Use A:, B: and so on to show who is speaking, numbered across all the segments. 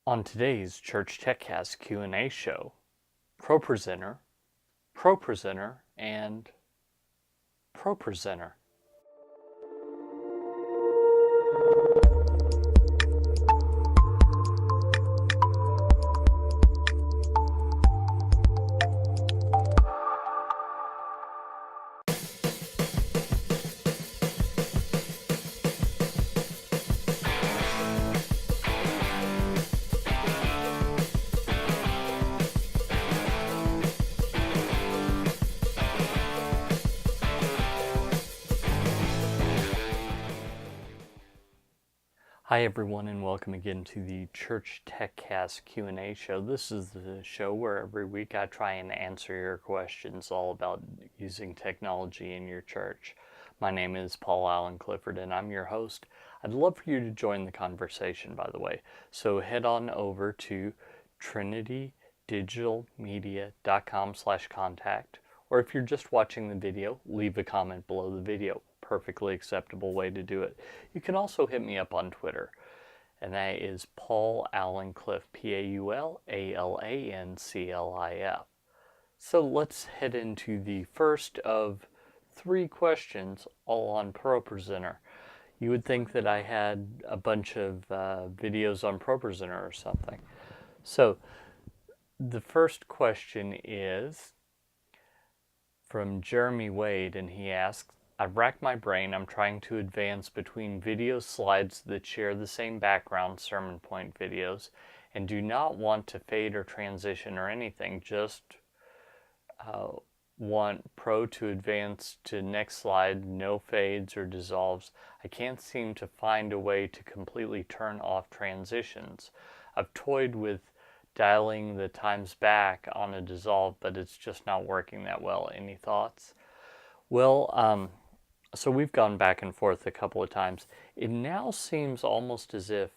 A: On today's Church TechCast Q&A show, ProPresenter, and ProPresenter. Hi everyone, and welcome again to the Church TechCast Q&A show. This is the show where every week I try and answer your questions all about using technology in your church. My name is Paul Allen Clifford and I'm your host. I'd love for you to join the conversation, by the way. So head on over to trinitydigitalmedia.com/contact, or if you're just watching the video, leave a comment below the video. Perfectly acceptable way to do it. You can also hit me up on Twitter, and that is Paul Allen Cliff, PaulAlanclif. So let's head into the first of 3 questions, all on ProPresenter. You would think that I had a bunch of videos on ProPresenter or something. So the first question is from Jeremie Wade, and he asks, I've racked my brain. I'm trying to advance between video slides that share the same background, sermon point videos, and do not want to fade or transition or anything. Just want Pro to advance to next slide, no fades or dissolves. I can't seem to find a way to completely turn off transitions. I've toyed with dialing the times back on a dissolve, but it's just not working that well. Any thoughts? Well, so we've gone back and forth a couple of times. It now seems almost as if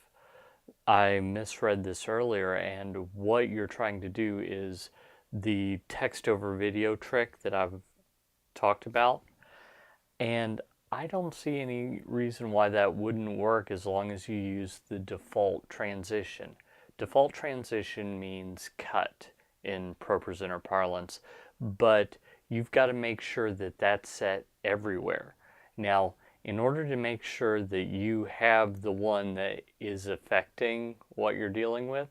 A: I misread this earlier, and what you're trying to do is the text over video trick that I've talked about. And I don't see any reason why that wouldn't work as long as you use the default transition. Default transition means cut in ProPresenter parlance, but you've got to make sure that that's set everywhere. Now, in order to make sure that you have the one that is affecting what you're dealing with,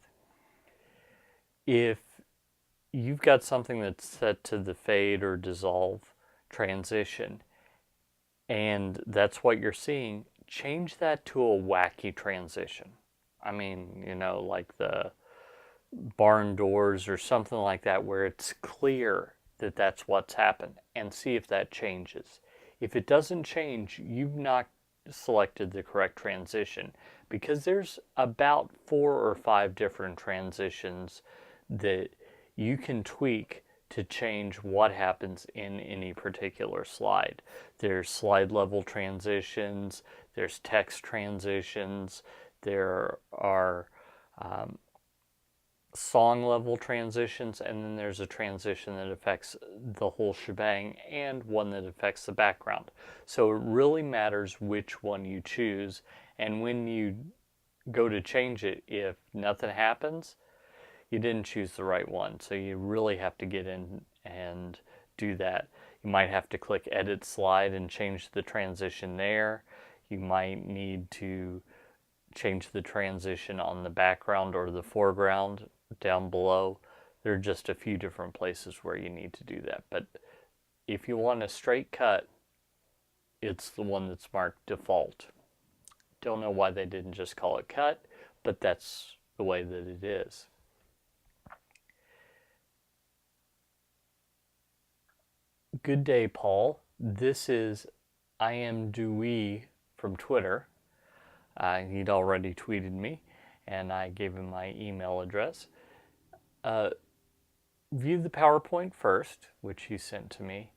A: if you've got something that's set to the fade or dissolve transition, and that's what you're seeing, change that to a wacky transition. I mean, like the barn doors or something like that, where it's clear that that's what's happened, and see if that changes. If it doesn't change, you've not selected the correct transition, because there's about 4 or 5 different transitions that you can tweak to change what happens in any particular slide. There's slide level transitions, there's text transitions, there are song level transitions, and then there's a transition that affects the whole shebang and one that affects the background. So it really matters which one you choose, and when you go to change it, if nothing happens, you didn't choose the right one. So you really have to get in and do that. You might have to click edit slide and change the transition there. You might need to change the transition on the background or the foreground down below. There are just a few different places where you need to do that. But if you want a straight cut, it's the one that's marked default. Don't know why they didn't just call it cut, but that's the way that it is. Good day, Paul. This is I am Dewey from Twitter. He'd already tweeted me, and I gave him my email address. View the PowerPoint first, which he sent to me.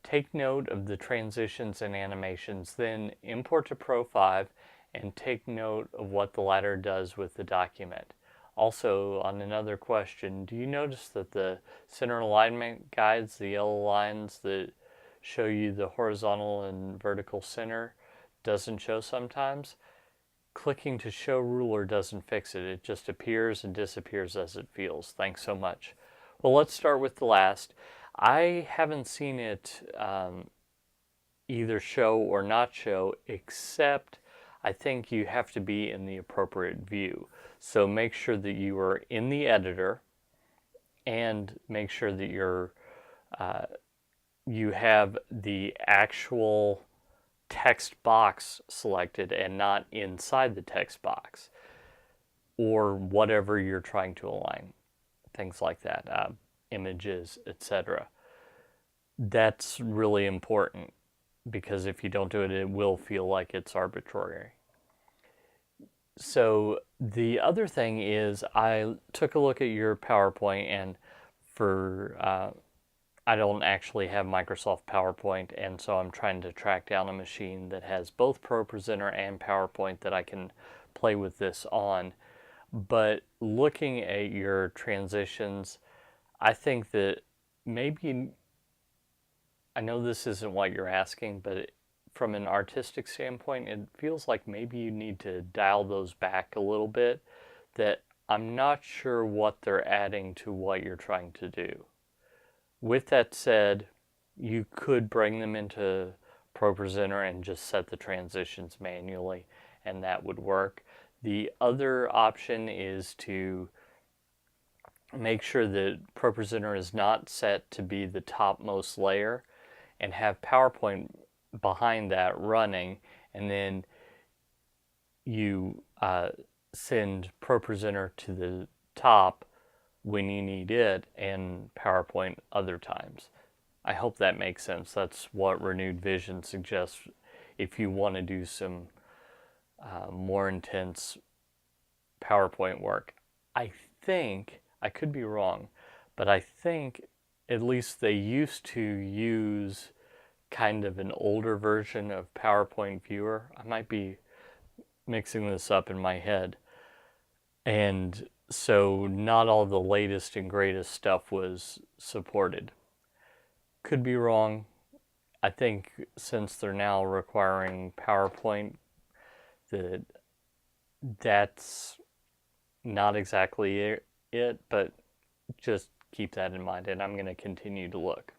A: Take note of the transitions and animations, then import to Pro 5 and take note of what the latter does with the document. Also, on another question, do you notice that the center alignment guides, the yellow lines that show you the horizontal and vertical center, doesn't show sometimes? clicking to show ruler doesn't fix it. It just appears and disappears as it feels. Thanks so much. Well, let's start with the last. I haven't seen it either show or not show, except I think you have to be in the appropriate view. So make sure that you are in the editor, and make sure that you have the actual text box selected and not inside the text box, or whatever you're trying to align, things like that, images, etc. That's really important, because if you don't do it, it will feel like it's arbitrary. So the other thing is, I took a look at your PowerPoint, and I don't actually have Microsoft PowerPoint, and so I'm trying to track down a machine that has both ProPresenter and PowerPoint that I can play with this on. But looking at your transitions, I think that maybe, I know this isn't what you're asking, but from an artistic standpoint, it feels like maybe you need to dial those back a little bit, that I'm not sure what they're adding to what you're trying to do. With that said, you could bring them into ProPresenter and just set the transitions manually, and that would work. The other option is to make sure that ProPresenter is not set to be the topmost layer, and have PowerPoint behind that running, and then you send ProPresenter to the top when you need it, and PowerPoint other times. I hope that makes sense. That's what Renewed Vision suggests if you want to do some more intense PowerPoint work. I think, I could be wrong, but I think at least they used to use kind of an older version of PowerPoint Viewer. I might be mixing this up in my head. And so not all the latest and greatest stuff was supported. Could be wrong. I think since they're now requiring PowerPoint, that's not exactly it, but just keep that in mind, and I'm going to continue to look.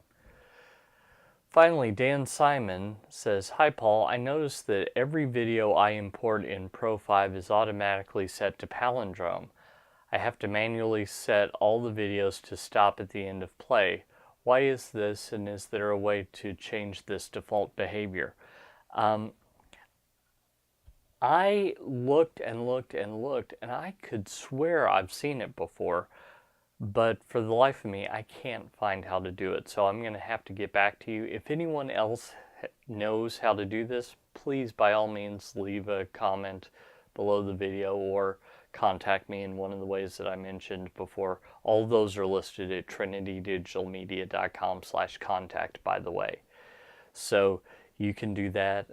A: Finally, Dan Simon says, "Hi Paul, I noticed that every video I import in Pro 5 is automatically set to palindrome. I have to manually set all the videos to stop at the end of play. Why is this, and is there a way to change this default behavior?" I looked and looked and looked, and I could swear I've seen it before, but for the life of me, I can't find how to do it. So I'm going to have to get back to you. If anyone else knows how to do this, please, by all means, leave a comment below the video or contact me in one of the ways that I mentioned before. All of those are listed at trinitydigitalmedia.com/contact, by the way. So you can do that,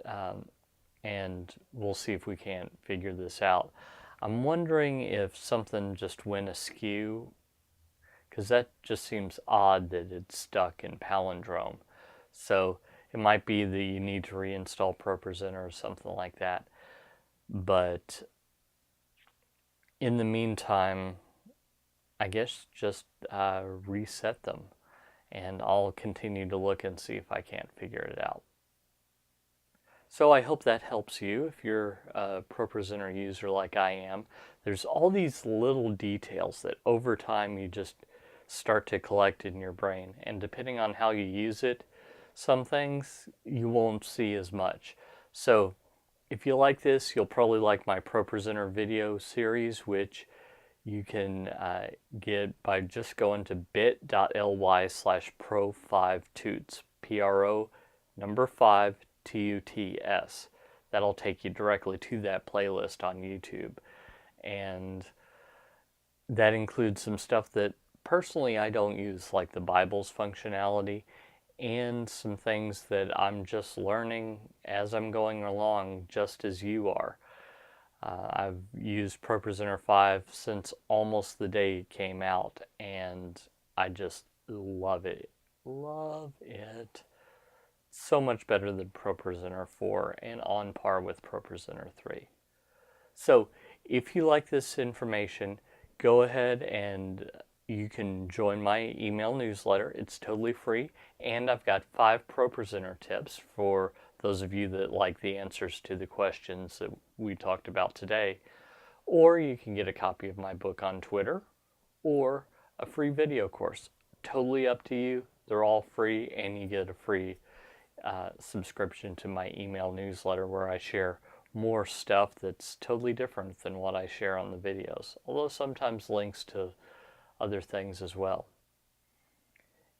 A: and we'll see if we can't figure this out. I'm wondering if something just went askew, because that just seems odd that it's stuck in palindrome. So it might be that you need to reinstall ProPresenter or something like that. But in the meantime, I guess just reset them, and I'll continue to look and see if I can't figure it out. So I hope that helps you if you're a ProPresenter user like I am. There's all these little details that over time you just start to collect in your brain, and depending on how you use it, some things you won't see as much. So if you like this, you'll probably like my ProPresenter video series, which you can get by just going to bit.ly/pro5tuts, PRO5TUTS. That'll take you directly to that playlist on YouTube. And that includes some stuff that personally I don't use, like the Bible's functionality, and some things that I'm just learning as I'm going along, just as you are. I've used ProPresenter 5 since almost the day it came out, and I just love it. Love it. So much better than ProPresenter 4, and on par with ProPresenter 3. So if you like this information, go ahead and you can join my email newsletter. It's totally free, and I've got 5 ProPresenter tips for those of you that like the answers to the questions that we talked about today. Or you can get a copy of my book on Twitter or a free video course. Totally up to you. They're all free, and you get a free subscription to my email newsletter where I share more stuff that's totally different than what I share on the videos, although sometimes links to other things as well.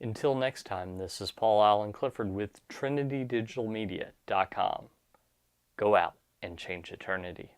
A: Until next time, this is Paul Allen Clifford with TrinityDigitalMedia.com. Go out and change eternity.